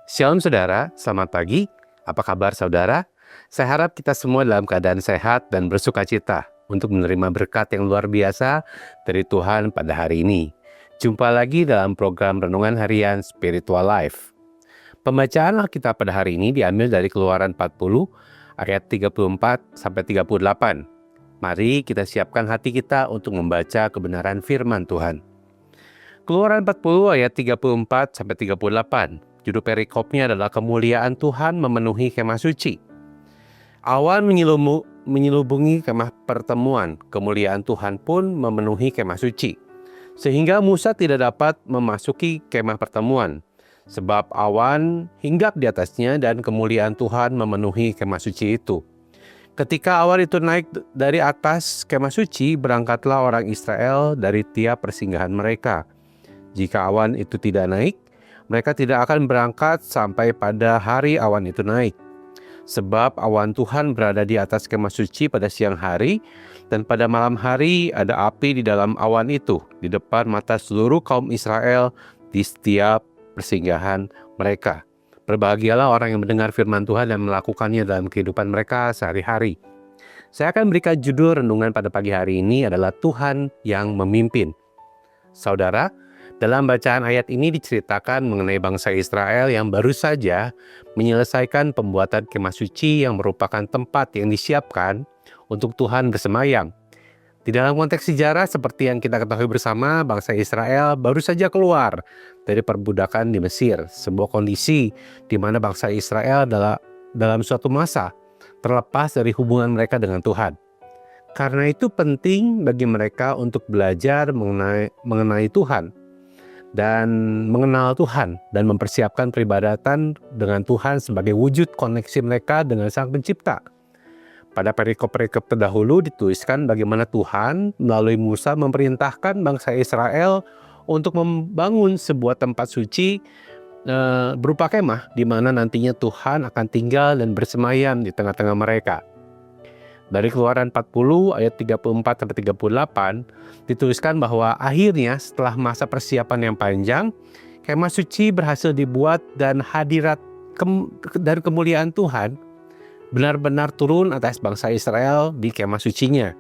Shalom saudara, selamat pagi. Apa kabar saudara? Saya harap kita semua dalam keadaan sehat dan bersuka cita untuk menerima berkat yang luar biasa dari Tuhan pada hari ini. Jumpa lagi dalam program Renungan Harian Spiritual Life. Pembacaan Alkitab pada hari ini diambil dari Keluaran 40 ayat 34-38. Mari kita siapkan hati kita untuk membaca kebenaran firman Tuhan. Keluaran 40 ayat 34-38. Judul perikopnya adalah kemuliaan Tuhan memenuhi kemah suci. Awan menyelubungi kemah pertemuan, kemuliaan Tuhan pun memenuhi kemah suci. Sehingga Musa tidak dapat memasuki kemah pertemuan, sebab awan hinggap di atasnya dan kemuliaan Tuhan memenuhi kemah suci itu. Ketika awan itu naik dari atas kemah suci, berangkatlah orang Israel dari tiap persinggahan mereka. Jika awan itu tidak naik, mereka tidak akan berangkat sampai pada hari awan itu naik. Sebab awan Tuhan berada di atas kemah suci pada siang hari, dan pada malam hari ada api di dalam awan itu, di depan mata seluruh kaum Israel di setiap persinggahan mereka. Berbahagialah orang yang mendengar firman Tuhan dan melakukannya dalam kehidupan mereka sehari-hari. Saya akan berikan judul renungan pada pagi hari ini adalah Tuhan yang memimpin. Saudara, dalam bacaan ayat ini diceritakan mengenai bangsa Israel yang baru saja menyelesaikan pembuatan kemah suci yang merupakan tempat yang disiapkan untuk Tuhan bersemayam. Di dalam konteks sejarah seperti yang kita ketahui bersama, bangsa Israel baru saja keluar dari perbudakan di Mesir, sebuah kondisi di mana bangsa Israel dalam suatu masa terlepas dari hubungan mereka dengan Tuhan. Karena itu penting bagi mereka untuk belajar mengenai Tuhan dan mengenal Tuhan dan mempersiapkan peribadatan dengan Tuhan sebagai wujud koneksi mereka dengan Sang Pencipta. Pada perikop-perikop terdahulu dituliskan bagaimana Tuhan melalui Musa memerintahkan bangsa Israel untuk membangun sebuah tempat suci berupa kemah di mana nantinya Tuhan akan tinggal dan bersemayam di tengah-tengah mereka. Dari Keluaran 40 ayat 34-38 dituliskan bahwa akhirnya setelah masa persiapan yang panjang, kemah suci berhasil dibuat dan hadirat dari kemuliaan Tuhan benar-benar turun atas bangsa Israel di kemah sucinya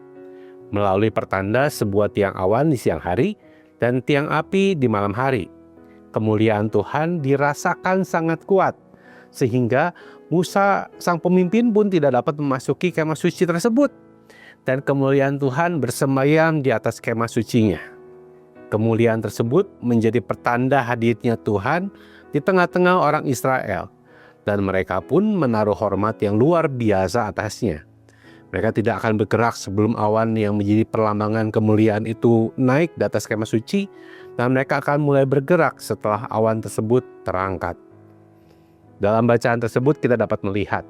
melalui pertanda sebuah tiang awan di siang hari dan tiang api di malam hari. Kemuliaan Tuhan dirasakan sangat kuat sehingga Musa sang pemimpin pun tidak dapat memasuki kemah suci tersebut, dan kemuliaan Tuhan bersemayam di atas kemah sucinya. Kemuliaan tersebut menjadi pertanda hadirnya Tuhan di tengah-tengah orang Israel, dan mereka pun menaruh hormat yang luar biasa atasnya. Mereka tidak akan bergerak sebelum awan yang menjadi perlambangan kemuliaan itu naik di atas kemah suci, dan mereka akan mulai bergerak setelah awan tersebut terangkat. Dalam bacaan tersebut kita dapat melihat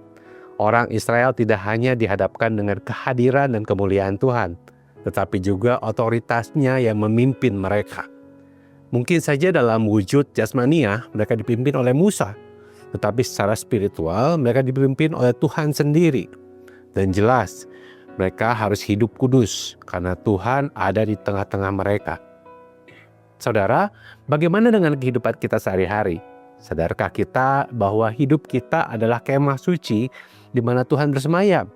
orang Israel tidak hanya dihadapkan dengan kehadiran dan kemuliaan Tuhan, tetapi juga otoritasnya yang memimpin mereka. Mungkin saja dalam wujud jasmania mereka dipimpin oleh Musa, tetapi secara spiritual mereka dipimpin oleh Tuhan sendiri. Dan jelas mereka harus hidup kudus karena Tuhan ada di tengah-tengah mereka. Saudara, bagaimana dengan kehidupan kita sehari-hari? Sadarkah kita bahwa hidup kita adalah kemah suci di mana Tuhan bersemayam?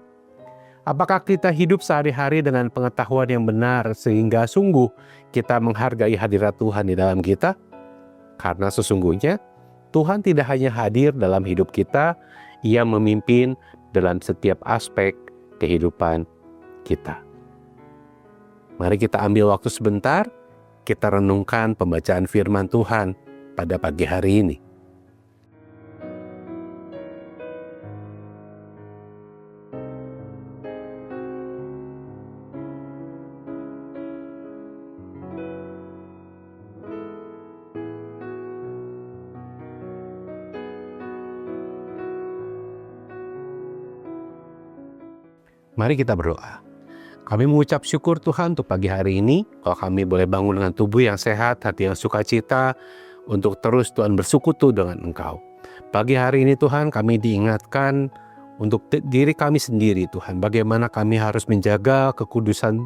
Apakah kita hidup sehari-hari dengan pengetahuan yang benar sehingga sungguh kita menghargai hadirat Tuhan di dalam kita? Karena sesungguhnya Tuhan tidak hanya hadir dalam hidup kita, Ia memimpin dalam setiap aspek kehidupan kita. Mari kita ambil waktu sebentar, kita renungkan pembacaan firman Tuhan pada pagi hari ini. Mari kita berdoa. Kami mengucap syukur Tuhan untuk pagi hari ini, kalau kami boleh bangun dengan tubuh yang sehat, hati yang sukacita, untuk terus Tuhan bersekutu dengan Engkau. Pagi hari ini Tuhan kami diingatkan untuk diri kami sendiri Tuhan, bagaimana kami harus menjaga kekudusan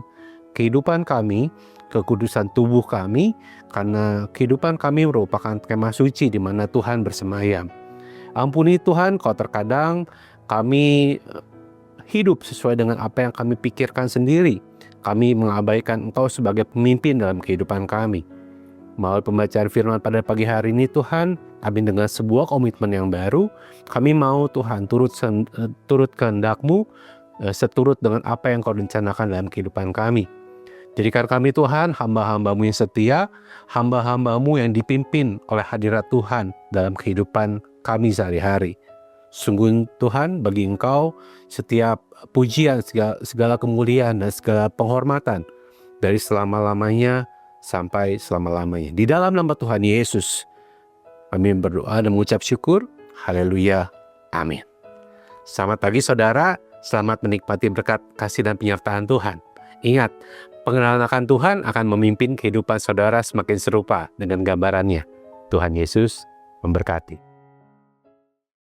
kehidupan kami, kekudusan tubuh kami, karena kehidupan kami merupakan kemah suci di mana Tuhan bersemayam. Ampuni Tuhan kalau terkadang kami hidup sesuai dengan apa yang kami pikirkan sendiri. Kami mengabaikan Engkau sebagai pemimpin dalam kehidupan kami. Melalui pembacaan firman pada pagi hari ini Tuhan, kami dengan sebuah komitmen yang baru, kami mau Tuhan turut kehendak-Mu, seturut dengan apa yang Kau rencanakan dalam kehidupan kami. Jadikan kami Tuhan hamba-hamba-Mu yang setia, hamba-hamba-Mu yang dipimpin oleh hadirat Tuhan dalam kehidupan kami sehari-hari. Sungguh Tuhan, bagi Engkau setiap pujian, segala kemuliaan dan segala penghormatan dari selama-lamanya sampai selama-lamanya. Di dalam nama Tuhan Yesus, kami berdoa dan mengucap syukur. Haleluya. Amin. Selamat pagi saudara, selamat menikmati berkat kasih dan penyertaan Tuhan. Ingat, pengenalan akan Tuhan akan memimpin kehidupan saudara semakin serupa dengan gambarannya. Tuhan Yesus memberkati.